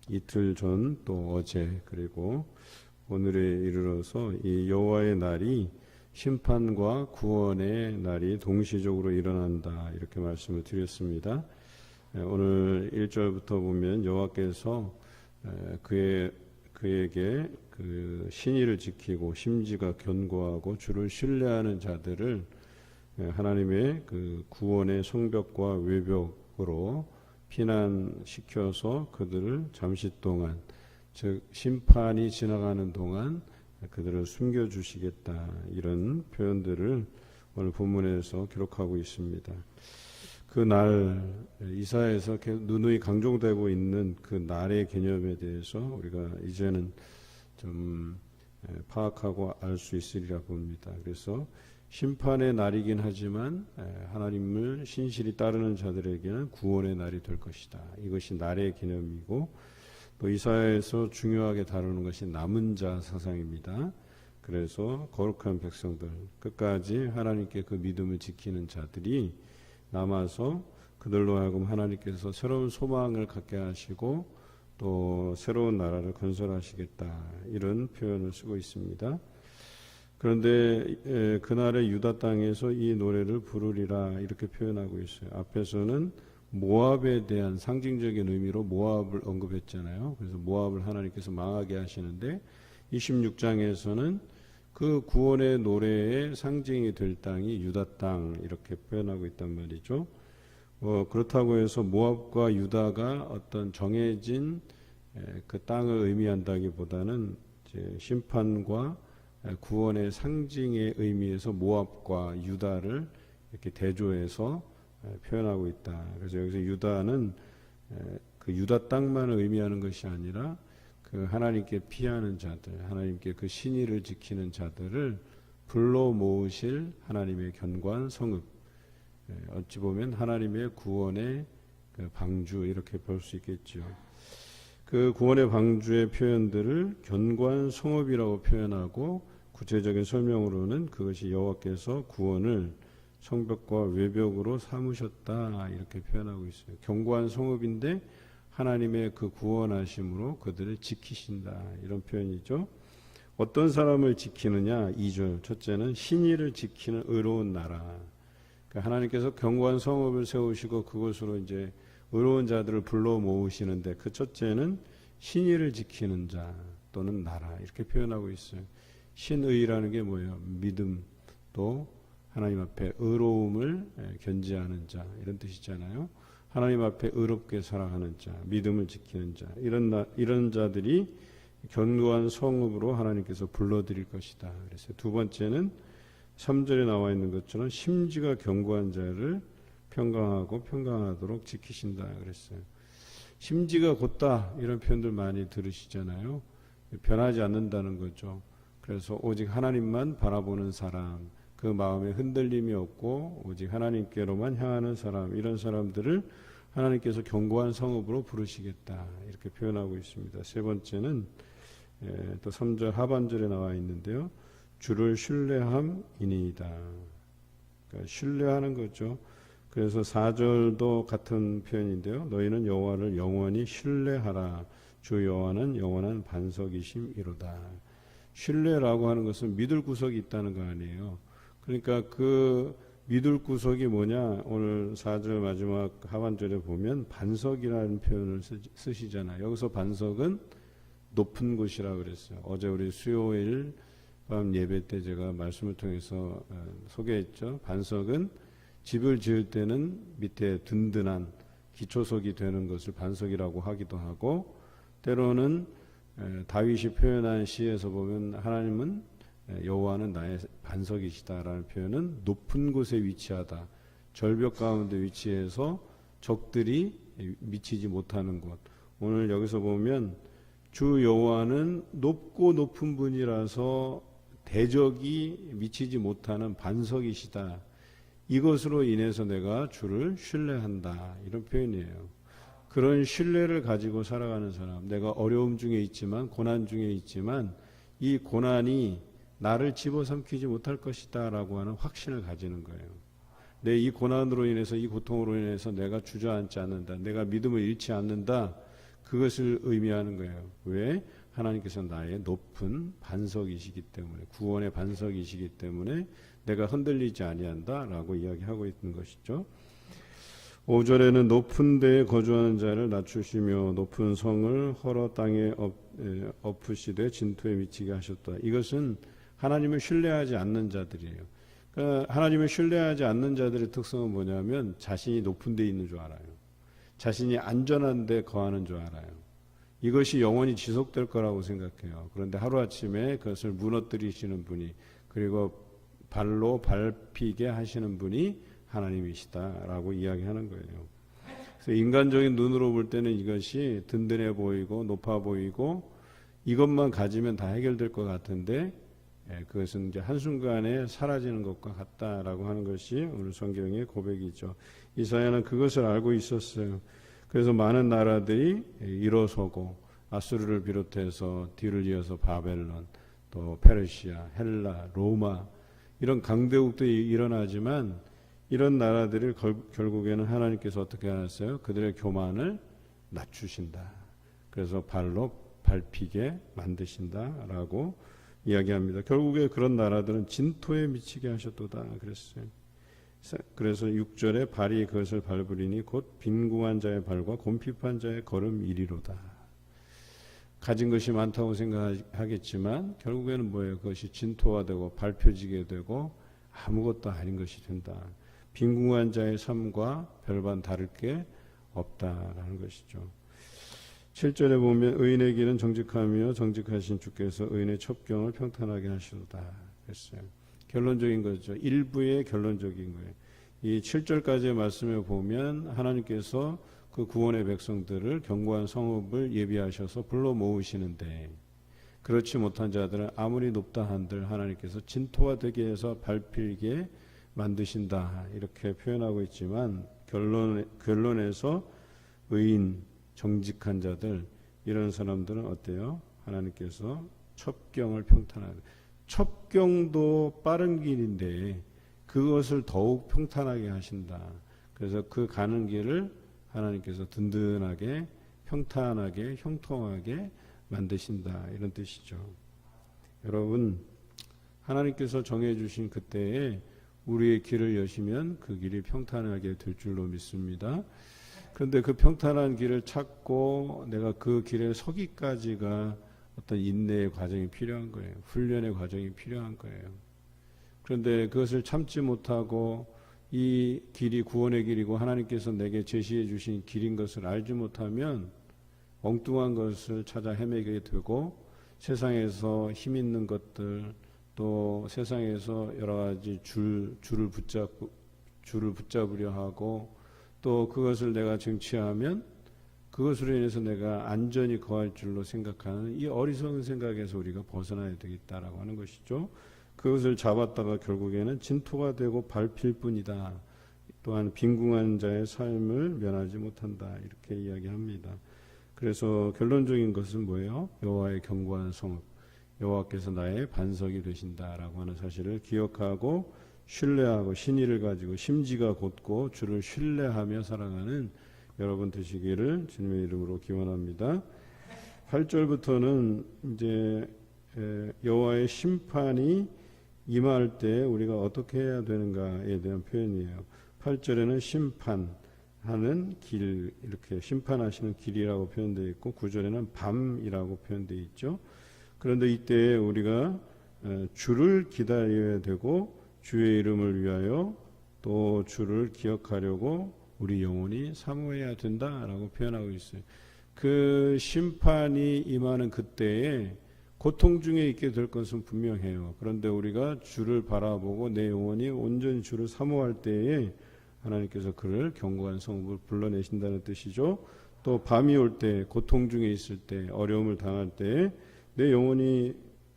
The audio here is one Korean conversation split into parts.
이틀 전 또 어제 그리고 오늘에 이르러서 이 여호와의 날이 심판과 구원의 날이 동시적으로 일어난다 이렇게 말씀을 드렸습니다. 오늘 1절부터 보면 여호와께서 그에게 그 신의를 지키고 심지가 견고하고 주를 신뢰하는 자들을 하나님의 그 구원의 성벽과 외벽으로 피난시켜서 그들을 잠시 동안 즉 심판이 지나가는 동안 그들을 숨겨주시겠다 이런 표현들을 오늘 본문에서 기록하고 있습니다. 그 날 이사야에서 누누이 강조되고 있는 그 날의 개념에 대해서 우리가 이제는 좀 파악하고 알 수 있으리라 봅니다. 그래서 심판의 날이긴 하지만 하나님을 신실히 따르는 자들에게는 구원의 날이 될 것이다. 이것이 날의 개념이고 또 이사야에서 중요하게 다루는 것이 남은 자 사상입니다. 그래서 거룩한 백성들 끝까지 하나님께 그 믿음을 지키는 자들이 남아서 그들로 하여금 하나님께서 새로운 소망을 갖게 하시고 또 새로운 나라를 건설하시겠다 이런 표현을 쓰고 있습니다. 그런데 그날의 유다 땅에서 이 노래를 부르리라 이렇게 표현하고 있어요. 앞에서는 모압에 대한 상징적인 의미로 모압을 언급했잖아요. 그래서 모압을 하나님께서 망하게 하시는데 26장에서는 그 구원의 노래의 상징이 될 땅이 유다 땅 이렇게 표현하고 있단 말이죠. 그렇다고 해서 모압과 유다가 어떤 정해진 그 땅을 의미한다기보다는 이제 심판과 구원의 상징의 의미에서 모압과 유다를 이렇게 대조해서 표현하고 있다. 그래서 여기서 유다는 그 유다 땅만을 의미하는 것이 아니라 그 하나님께 피하는 자들, 하나님께 그 신의를 지키는 자들을 불러 모으실 하나님의 견고한 성읍, 어찌 보면 하나님의 구원의 그 방주 이렇게 볼 수 있겠죠. 그 구원의 방주의 표현들을 견고한 성읍이라고 표현하고 구체적인 설명으로는 그것이 여호와께서 구원을 성벽과 외벽으로 삼으셨다 이렇게 표현하고 있어요. 견고한 성읍인데 하나님의 그 구원하심으로 그들을 지키신다 이런 표현이죠. 어떤 사람을 지키느냐 2절 첫째는 신의를 지키는 의로운 나라. 그러니까 하나님께서 견고한 성읍을 세우시고 그곳으로 이제 의로운 자들을 불러 모으시는데 그 첫째는 신의를 지키는 자 또는 나라 이렇게 표현하고 있어요. 신의라는 게 뭐예요? 믿음 또 하나님 앞에 의로움을 견지하는 자 이런 뜻이잖아요. 하나님 앞에 의롭게 살아가는 자, 믿음을 지키는 자 이런 자들이 견고한 성읍으로 하나님께서 불러들일 것이다. 그래서 두 번째는 3절에 나와 있는 것처럼 심지가 견고한 자를 평강하고 평강하도록 지키신다 그랬어요. 심지가 곧다 이런 표현들 많이 들으시잖아요. 변하지 않는다는 거죠. 그래서 오직 하나님만 바라보는 사람, 그 마음에 흔들림이 없고 오직 하나님께로만 향하는 사람, 이런 사람들을 하나님께서 견고한 성읍으로 부르시겠다 이렇게 표현하고 있습니다. 세 번째는 또 3절 하반절에 나와 있는데요. 주를 신뢰함이니이다. 그러니까 신뢰하는 거죠. 그래서 4절도 같은 표현인데요. 너희는 여호와를 영원히 신뢰하라. 주 여호와는 영원한 반석이심이로다. 신뢰라고 하는 것은 믿을 구석이 있다는 거 아니에요. 그러니까 그 믿을 구석이 뭐냐? 오늘 4절 마지막 하반절에 보면 반석이라는 표현을 쓰시잖아요. 여기서 반석은 높은 곳이라고 그랬어요. 어제 우리 수요일 밤 예배 때 제가 말씀을 통해서 소개했죠. 반석은 집을 지을 때는 밑에 든든한 기초석이 되는 것을 반석이라고 하기도 하고 때로는 다윗이 표현한 시에서 보면 하나님은 여호와는 나의 반석이시다라는 표현은 높은 곳에 위치하다. 절벽 가운데 위치해서 적들이 미치지 못하는 곳. 오늘 여기서 보면 주 여호와는 높고 높은 분이라서 대적이 미치지 못하는 반석이시다. 이것으로 인해서 내가 주를 신뢰한다. 이런 표현이에요. 그런 신뢰를 가지고 살아가는 사람, 내가 어려움 중에 있지만 고난 중에 있지만 이 고난이 나를 집어삼키지 못할 것이다 라고 하는 확신을 가지는 거예요. 내 이 고난으로 인해서 이 고통으로 인해서 내가 주저앉지 않는다. 내가 믿음을 잃지 않는다. 그것을 의미하는 거예요. 왜? 하나님께서 나의 높은 반석이시기 때문에, 구원의 반석이시기 때문에 내가 흔들리지 아니한다라고 이야기하고 있는 것이죠. 5절에는 높은 데에 거주하는 자를 낮추시며 높은 성을 헐어 땅에 엎으시되 진토에 미치게 하셨다. 이것은 하나님을 신뢰하지 않는 자들이에요. 그러니까 하나님을 신뢰하지 않는 자들의 특성은 뭐냐면 자신이 높은 데 있는 줄 알아요. 자신이 안전한 데 거하는 줄 알아요. 이것이 영원히 지속될 거라고 생각해요. 그런데 하루아침에 그것을 무너뜨리시는 분이, 그리고 발로 밟히게 하시는 분이 하나님이시다라고 이야기하는 거예요. 그래서 인간적인 눈으로 볼 때는 이것이 든든해 보이고 높아 보이고 이것만 가지면 다 해결될 것 같은데, 그것은 이제 한순간에 사라지는 것과 같다라고 하는 것이 오늘 성경의 고백이죠. 이사야는 그것을 알고 있었어요. 그래서 많은 나라들이 일어서고 아수르를 비롯해서 뒤를 이어서 바벨론, 또 페르시아, 헬라, 로마 이런 강대국들이 일어나지만 이런 나라들을 결국에는 하나님께서 어떻게 하셨어요? 그들의 교만을 낮추신다. 그래서 발로 밟히게 만드신다라고 이야기합니다. 결국에 그런 나라들은 진토에 미치게 하셨도다 그랬어요. 그래서 6절에 발이 그것을 밟으리니 곧 빈궁한 자의 발과 곰핍한 자의 걸음 이리로다. 가진 것이 많다고 생각하겠지만 결국에는 뭐예요? 그것이 진토화되고 밟혀지게 되고 아무것도 아닌 것이 된다. 빈궁한 자의 삶과 별반 다를 게 없다라는 것이죠. 7절에 보면 의인의 길은 정직하며 정직하신 주께서 의인의 첩경을 평탄하게 하시도다 그랬어요. 결론적인 거죠. 일부의 결론적인 거예요. 이 7절까지의 말씀에 보면 하나님께서 그 구원의 백성들을 견고한 성읍을 예비하셔서 불러 모으시는데, 그렇지 못한 자들은 아무리 높다 한들 하나님께서 진토화 되게 해서 밟히게 만드신다 이렇게 표현하고 있지만, 결론에서 의인 정직한 자들 이런 사람들은 어때요? 하나님께서 첩경을 평탄하게, 첩경도 빠른 길인데 그것을 더욱 평탄하게 하신다. 그래서 그 가는 길을 하나님께서 든든하게 평탄하게 형통하게 만드신다 이런 뜻이죠. 여러분, 하나님께서 정해주신 그때에 우리의 길을 여시면 그 길이 평탄하게 될 줄로 믿습니다. 그런데 그 평탄한 길을 찾고 내가 그 길에 서기까지가 어떤 인내의 과정이 필요한 거예요. 훈련의 과정이 필요한 거예요. 그런데 그것을 참지 못하고 이 길이 구원의 길이고 하나님께서 내게 제시해 주신 길인 것을 알지 못하면 엉뚱한 것을 찾아 헤매게 되고, 세상에서 힘 있는 것들, 또 세상에서 여러 가지 줄을 붙잡으려 하고, 또 그것을 내가 쟁취하면 그것으로 인해서 내가 안전히 거할 줄로 생각하는 이 어리석은 생각에서 우리가 벗어나야 되겠다라고 하는 것이죠. 그것을 잡았다가 결국에는 진토가 되고 밟힐 뿐이다. 또한 빈궁한 자의 삶을 면하지 못한다. 이렇게 이야기합니다. 그래서 결론적인 것은 뭐예요? 여호와의 견고한 성읍, 여호와께서 나의 반석이 되신다라고 하는 사실을 기억하고 신뢰하고 신의를 가지고 심지가 곧고 주를 신뢰하며 살아가는 여러분 되시기를 주님의 이름으로 기원합니다. 8절부터는 이제 여호와의 심판이 임할 때 우리가 어떻게 해야 되는가에 대한 표현이에요. 8절에는 심판하는 길, 이렇게 심판하시는 길이라고 표현되어 있고 9절에는 밤이라고 표현되어 있죠. 그런데 이때 우리가 주를 기다려야 되고 주의 이름을 위하여 또 주를 기억하려고 우리 영혼이 사모해야 된다라고 표현하고 있어요. 그 심판이 임하는 그때에 고통 중에 있게 될 것은 분명해요. 그런데 우리가 주를 바라보고 내 영혼이 온전히 주를 사모할 때에 하나님께서 그를 견고한 성읍을 불러내신다는 뜻이죠. 또 밤이 올 때, 고통 중에 있을 때, 어려움을 당할 때 내 영혼이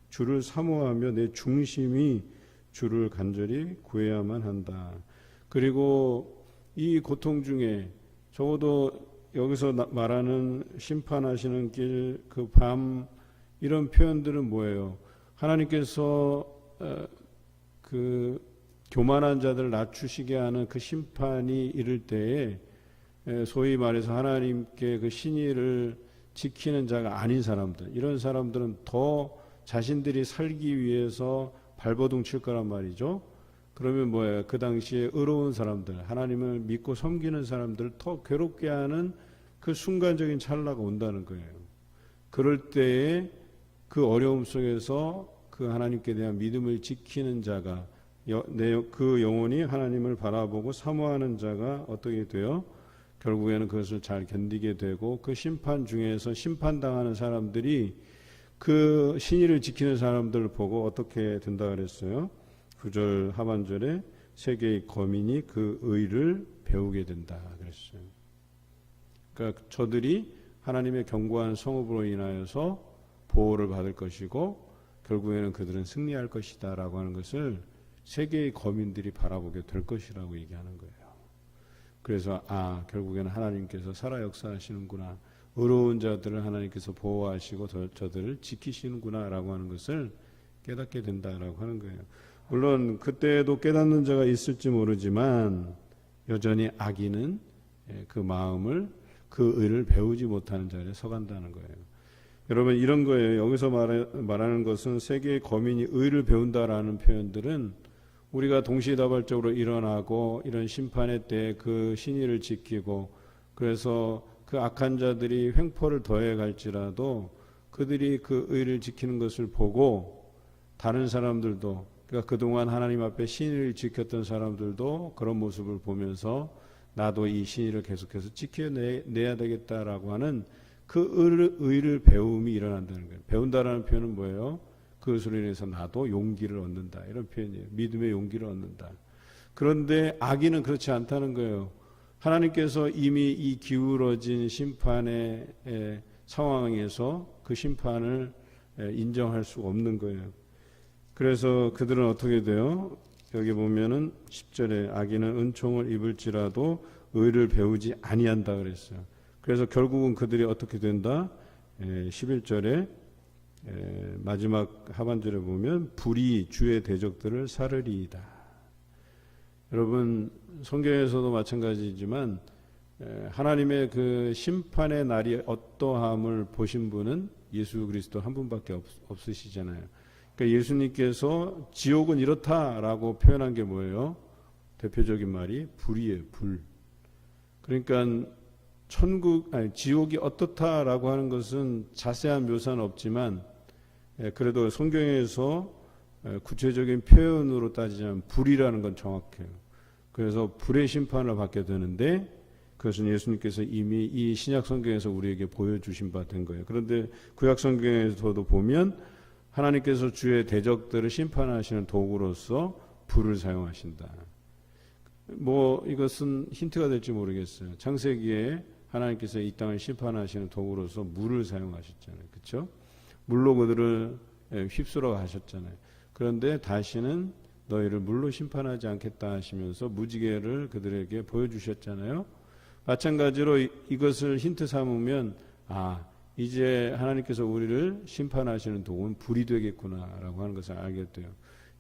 주를 사모하며 내 중심이 주를 간절히 구해야만 한다. 그리고 이 고통 중에 적어도 여기서 말하는 심판하시는 길, 그 밤, 이런 표현들은 뭐예요? 하나님께서 그 교만한 자들을 낮추시게 하는 그 심판이 이를 때에 소위 말해서 하나님께 그 신의를 지키는 자가 아닌 사람들, 이런 사람들은 더 자신들이 살기 위해서 발버둥 칠 거란 말이죠. 그러면 뭐예요? 그 당시에 의로운 사람들, 하나님을 믿고 섬기는 사람들을 더 괴롭게 하는 그 순간적인 찰나가 온다는 거예요. 그럴 때에 그 어려움 속에서 그 하나님께 대한 믿음을 지키는 자가, 그 영혼이 하나님을 바라보고 사모하는 자가 어떻게 돼요? 결국에는 그것을 잘 견디게 되고, 그 심판 중에서 심판당하는 사람들이 그 신의를 지키는 사람들을 보고 어떻게 된다 그랬어요? 9절 하반절에 세계의 거민이 그 의를 배우게 된다 그랬어요. 그러니까 저들이 하나님의 견고한 성읍으로 인하여서 보호를 받을 것이고 결국에는 그들은 승리할 것이다 라고 하는 것을 세계의 거민들이 바라보게 될 것이라고 얘기하는 거예요. 그래서 결국에는 하나님께서 살아 역사하시는구나, 의로운 자들을 하나님께서 보호하시고 저들을 지키시는구나 라고 하는 것을 깨닫게 된다라고 하는 거예요. 물론 그때도 깨닫는 자가 있을지 모르지만 여전히 악인은 그 마음을, 그 의를 배우지 못하는 자리에 서간다는 거예요. 여러분, 이런 거예요. 여기서 말하는 것은 세계의 거민이 의를 배운다라는 표현들은 우리가 동시다발적으로 일어나고 이런 심판의 때 그 신의를 지키고, 그래서 그 악한 자들이 횡포를 더해 갈지라도 그들이 그 의를 지키는 것을 보고 다른 사람들도, 그러니까 그동안 하나님 앞에 신의를 지켰던 사람들도 그런 모습을 보면서 나도 이 신의를 계속해서 지켜내야 되겠다라고 하는 그 의를 배움이 일어난다는 거예요. 배운다라는 표현은 뭐예요? 그것으로 인해서 나도 용기를 얻는다, 이런 표현이에요. 믿음의 용기를 얻는다. 그런데 악인은 그렇지 않다는 거예요. 하나님께서 이미 이 기울어진 심판의 상황에서 그 심판을 인정할 수 없는 거예요. 그래서 그들은 어떻게 돼요? 여기 보면은 10절에 악인은 은총을 입을지라도 의를 배우지 아니한다 그랬어요. 그래서 결국은 그들이 어떻게 된다? 11절에 마지막 하반절에 보면 불이 주의 대적들을 사르리이다. 여러분, 성경에서도 마찬가지지만 하나님의 그 심판의 날이 어떠함을 보신 분은 예수 그리스도 한 분밖에 없으시잖아요. 그러니까 예수님께서 지옥은 이렇다라고 표현한 게 뭐예요? 대표적인 말이 불이에요. 불. 그러니까 지옥이 어떻다라고 하는 것은 자세한 묘사는 없지만 그래도 성경에서 구체적인 표현으로 따지자면 불이라는 건 정확해요. 그래서 불의 심판을 받게 되는데 그것은 예수님께서 이미 이 신약 성경에서 우리에게 보여주신 바 된 거예요. 그런데 구약 성경에서도 보면 하나님께서 주의 대적들을 심판하시는 도구로서 불을 사용하신다. 이것은 힌트가 될지 모르겠어요. 창세기에 하나님께서 이 땅을 심판하시는 도구로서 물을 사용하셨잖아요. 그렇죠? 물로 그들을 휩쓸어 가셨잖아요. 그런데 다시는 너희를 물로 심판하지 않겠다 하시면서 무지개를 그들에게 보여주셨잖아요. 마찬가지로 이것을 힌트 삼으면 이제 하나님께서 우리를 심판하시는 도구는 불이 되겠구나라고 하는 것을 알게 돼요.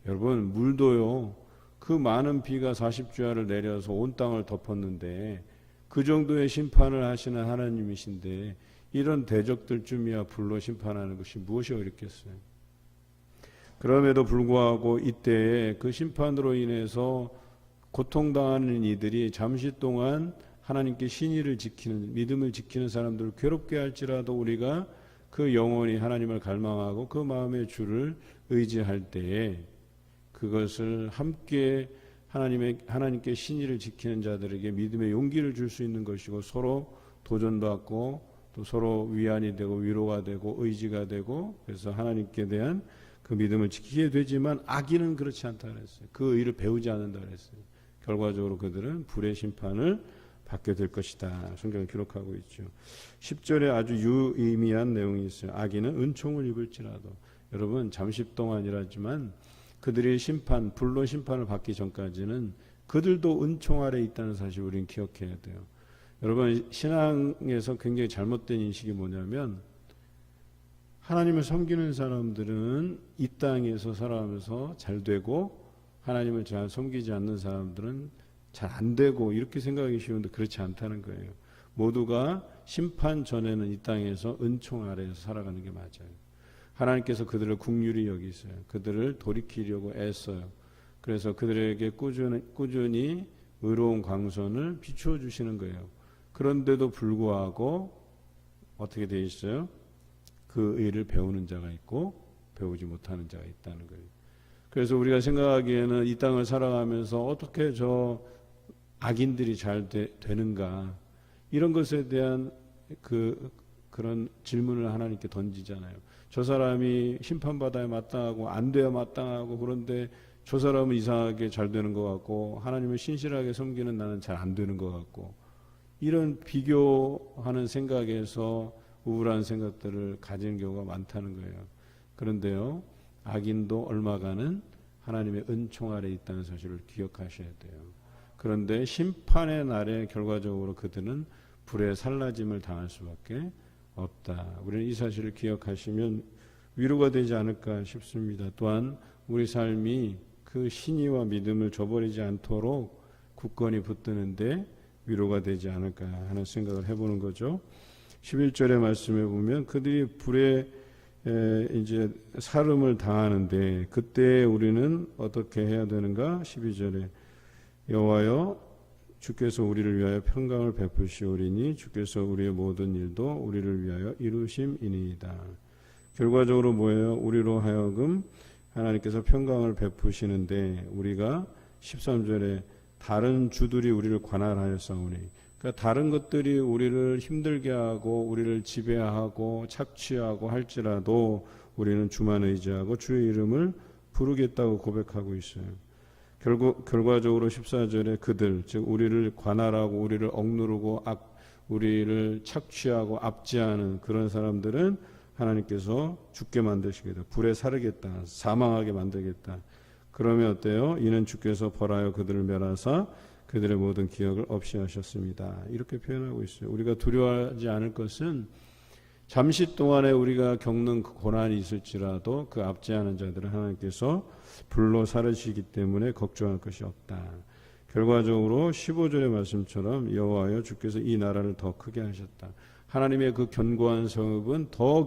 여러분, 물도요, 그 많은 비가 40주야를 내려서 온 땅을 덮었는데 그 정도의 심판을 하시는 하나님이신데 이런 대적들쯤이야 불로 심판하는 것이 무엇이 어렵겠어요. 그럼에도 불구하고 이때에 그 심판으로 인해서 고통당하는 이들이 잠시 동안 하나님께 신의를 지키는, 믿음을 지키는 사람들을 괴롭게 할지라도 우리가 그 영혼이 하나님을 갈망하고 그 마음의 주를 의지할 때에 그것을 함께 하나님께 신의를 지키는 자들에게 믿음의 용기를 줄 수 있는 것이고, 서로 도전받고 또 서로 위안이 되고 위로가 되고 의지가 되고, 그래서 하나님께 대한 그 믿음을 지키게 되지만 악인은 그렇지 않다 그랬어요. 그 의를 배우지 않는다 그랬어요. 결과적으로 그들은 불의 심판을 받게 될 것이다. 성경은 기록하고 있죠. 10절에 아주 유의미한 내용이 있어요. 악인은 은총을 입을지라도. 여러분, 잠시 동안이라지만 그들이 불로 심판을 받기 전까지는 그들도 은총 아래 있다는 사실 우리는 기억해야 돼요. 여러분, 신앙에서 굉장히 잘못된 인식이 뭐냐면 하나님을 섬기는 사람들은 이 땅에서 살아가면서 잘 되고 하나님을 잘 섬기지 않는 사람들은 잘 안 되고, 이렇게 생각하기 쉬운데 그렇지 않다는 거예요. 모두가 심판 전에는 이 땅에서 은총 아래에서 살아가는 게 맞아요. 하나님께서 그들을 긍휼히 여기세요. 그들을 돌이키려고 애써요. 그래서 그들에게 꾸준히 의로운 광선을 비추어 주시는 거예요. 그런데도 불구하고 어떻게 되어 있어요? 그 의를 배우는 자가 있고 배우지 못하는 자가 있다는 거예요. 그래서 우리가 생각하기에는 이 땅을 살아가면서 어떻게 저 악인들이 잘 되는가, 이런 것에 대한 그런 질문을 하나님께 던지잖아요. 저 사람이 심판받아야 마땅하고 안 돼야 마땅하고, 그런데 저 사람은 이상하게 잘 되는 것 같고 하나님을 신실하게 섬기는 나는 잘 안 되는 것 같고, 이런 비교하는 생각에서 우울한 생각들을 가지는 경우가 많다는 거예요. 그런데요, 악인도 얼마간은 하나님의 은총 아래 있다는 사실을 기억하셔야 돼요. 그런데 심판의 날에 결과적으로 그들은 불에 살라짐을 당할 수밖에 없다. 우리는 이 사실을 기억하시면 위로가 되지 않을까 싶습니다. 또한 우리 삶이 그 신의와 믿음을 저버리지 않도록 굳건히 붙드는데 위로가 되지 않을까 하는 생각을 해보는 거죠. 11절의 말씀에 보면 그들이 불에 이제 사름을 당하는데 그때 우리는 어떻게 해야 되는가? 12절에 여호와여 주께서 우리를 위하여 평강을 베푸시오리니 주께서 우리의 모든 일도 우리를 위하여 이루심이니이다. 결과적으로 뭐예요? 우리로 하여금 하나님께서 평강을 베푸시는데 우리가 13절에 다른 주들이 우리를 관할하였사오니, 그러니까 다른 것들이 우리를 힘들게 하고 우리를 지배하고 착취하고 할지라도 우리는 주만 의지하고 주의 이름을 부르겠다고 고백하고 있어요. 결과적으로 14절에 그들, 즉 우리를 관할하고 우리를 억누르고 우리를 착취하고 압제하는 그런 사람들은 하나님께서 죽게 만드시겠다. 불에 사르겠다. 사망하게 만들겠다. 그러면 어때요? 이는 주께서 벌하여 그들을 멸하사 그들의 모든 기억을 없이 하셨습니다. 이렇게 표현하고 있어요. 우리가 두려워하지 않을 것은 잠시 동안에 우리가 겪는 그 고난이 있을지라도 그 압제하는 자들을 하나님께서 불로 사르시기 때문에 걱정할 것이 없다. 결과적으로 15절의 말씀처럼 여호와여 주께서 이 나라를 더 크게 하셨다. 하나님의 그 견고한 성읍은 더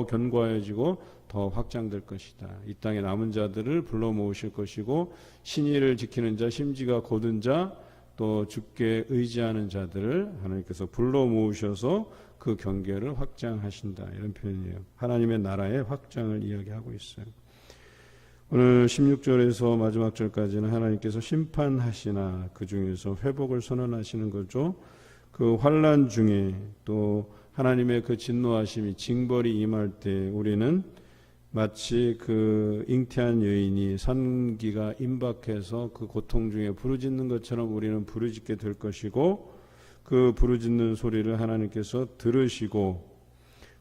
견고해지고 더 확장될 것이다. 이 땅에 남은 자들을 불러 모으실 것이고 신의를 지키는 자, 심지가 곧은 자, 또 주께 의지하는 자들을 하나님께서 불러 모으셔서 그 경계를 확장하신다. 이런 표현이에요. 하나님의 나라의 확장을 이야기하고 있어요. 오늘 16절에서 마지막 절까지는 하나님께서 심판하시나 그 중에서 회복을 선언하시는 거죠. 그 환난 중에 또 하나님의 그 진노하심이 징벌이 임할 때 우리는 마치 그 잉태한 여인이 산기가 임박해서 그 고통 중에 부르짖는 것처럼 우리는 부르짖게 될 것이고, 그 부르짖는 소리를 하나님께서 들으시고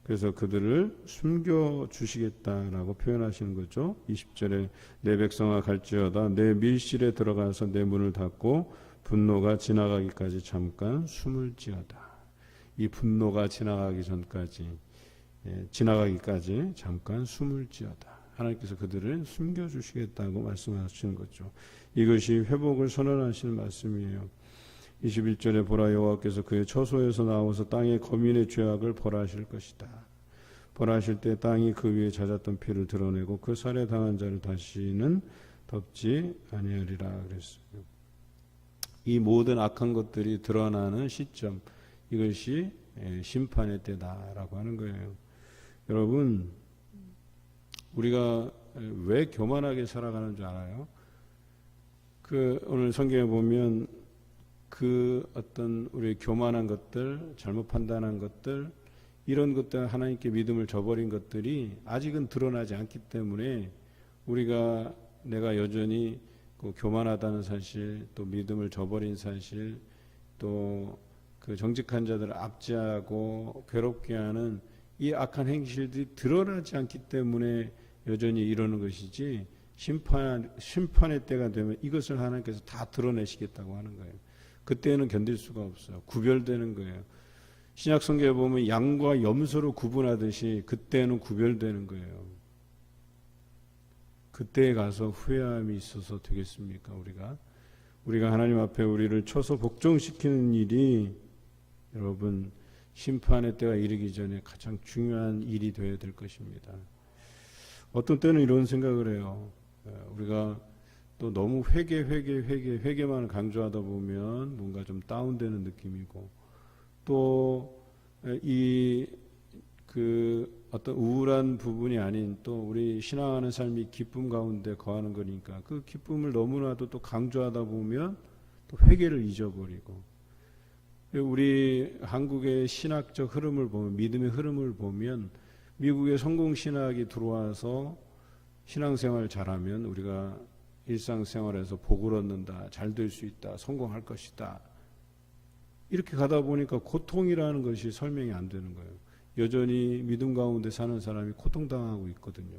그래서 그들을 숨겨주시겠다라고 표현하시는 거죠. 20절에 내 백성아 갈지어다 내 밀실에 들어가서 내 문을 닫고 분노가 지나가기까지 잠깐 숨을 지어다. 이 분노가 지나가기까지 잠깐 숨을 지어다. 하나님께서 그들을 숨겨주시겠다고 말씀하시는 거죠. 이것이 회복을 선언하시는 말씀이에요. 21절에 보라 여호와께서 그의 처소에서 나와서 땅의 거민의 죄악을 벌하실 것이다. 벌하실 때 땅이 그 위에 잦았던 피를 드러내고 그 살해당한 자를 다시는 덮지 아니하리라 그랬어요. 이 모든 악한 것들이 드러나는 시점, 이것이 심판의 때다라고 하는 거예요. 여러분, 우리가 왜 교만하게 살아가는 줄 알아요? 오늘 성경에 보면 그 어떤 우리 교만한 것들, 잘못 판단한 것들, 이런 것들, 하나님께 믿음을 저버린 것들이 아직은 드러나지 않기 때문에 내가 여전히 교만하다는 사실, 또 믿음을 저버린 사실, 또 그 정직한 자들을 압제하고 괴롭게 하는 이 악한 행실들이 드러나지 않기 때문에 여전히 이러는 것이지, 심판의 때가 되면 이것을 하나님께서 다 드러내시겠다고 하는 거예요. 그때는 견딜 수가 없어요. 구별되는 거예요. 신약 성경에 보면 양과 염소를 구분하듯이 그때는 구별되는 거예요. 그때에 가서 후회함이 있어서 되겠습니까? 우리가 하나님 앞에 우리를 쳐서 복종시키는 일이 여러분 심판의 때가 이르기 전에 가장 중요한 일이 되어야 될 것입니다. 어떤 때는 이런 생각을 해요. 우리가 또 너무 회개만 강조하다 보면 뭔가 좀 다운되는 느낌이고, 또 이 어떤 우울한 부분이 아닌 또 우리 신앙하는 삶이 기쁨 가운데 거하는 거니까 그 기쁨을 너무나도 또 강조하다 보면 또 회개를 잊어버리고, 우리 한국의 신학적 흐름을 보면, 믿음의 흐름을 보면 미국의 성공 신학이 들어와서 신앙생활 잘하면 우리가 일상생활에서 복을 얻는다, 잘 될 수 있다, 성공할 것이다, 이렇게 가다 보니까 고통이라는 것이 설명이 안 되는 거예요. 여전히 믿음 가운데 사는 사람이 고통당하고 있거든요.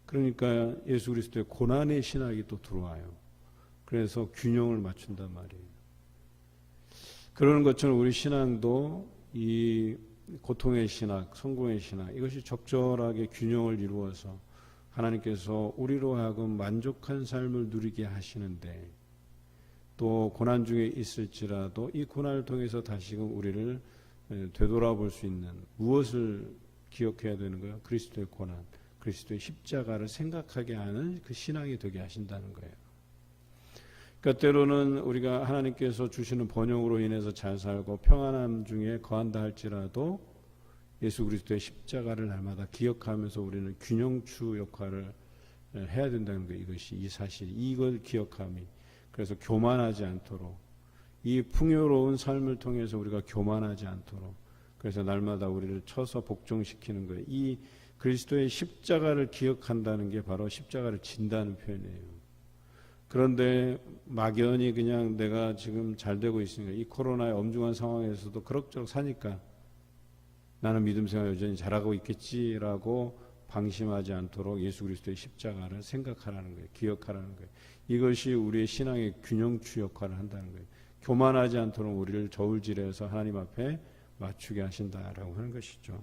그러니까 예수 그리스도의 고난의 신학이 또 들어와요. 그래서 균형을 맞춘단 말이에요. 그러는 것처럼 우리 신앙도 이 고통의 신학, 성공의 신학, 이것이 적절하게 균형을 이루어서 하나님께서 우리로 하여금 만족한 삶을 누리게 하시는데, 또 고난 중에 있을지라도 이 고난을 통해서 다시금 우리를 되돌아볼 수 있는 무엇을 기억해야 되는 거예요? 그리스도의 고난, 그리스도의 십자가를 생각하게 하는 그 신앙이 되게 하신다는 거예요. 그러니까 때로는 우리가 하나님께서 주시는 번영으로 인해서 잘 살고 평안함 중에 거한다 할지라도 예수 그리스도의 십자가를 날마다 기억하면서 우리는 균형추 역할을 해야 된다는 거예요. 이것이, 이 사실, 이걸 기억함이. 그래서 교만하지 않도록, 이 풍요로운 삶을 통해서 우리가 교만하지 않도록, 그래서 날마다 우리를 쳐서 복종시키는 거예요. 이 그리스도의 십자가를 기억한다는 게 바로 십자가를 진다는 표현이에요. 그런데 막연히 그냥 내가 지금 잘 되고 있으니까, 이 코로나의 엄중한 상황에서도 그럭저럭 사니까 나는 믿음 생활 여전히 잘하고 있겠지라고 방심하지 않도록 예수 그리스도의 십자가를 생각하라는 거예요. 기억하라는 거예요. 이것이 우리의 신앙의 균형추 역할을 한다는 거예요. 교만하지 않도록 우리를 저울질해서 하나님 앞에 맞추게 하신다라고 하는 것이죠.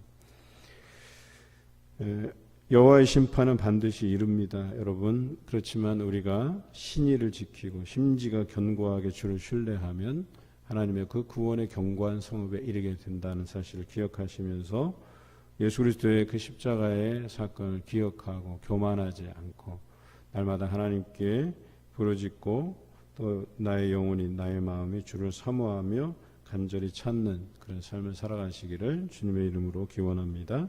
여호와의 심판은 반드시 이릅니다, 여러분. 그렇지만 우리가 신의를 지키고 심지가 견고하게 주를 신뢰하면 하나님의 그 구원의 견고한 성읍에 이르게 된다는 사실을 기억하시면서 예수 그리스도의 그 십자가의 사건을 기억하고 교만하지 않고 날마다 하나님께 부르짖고 또 나의 영혼이, 나의 마음이 주를 사모하며 간절히 찾는 그런 삶을 살아가시기를 주님의 이름으로 기원합니다.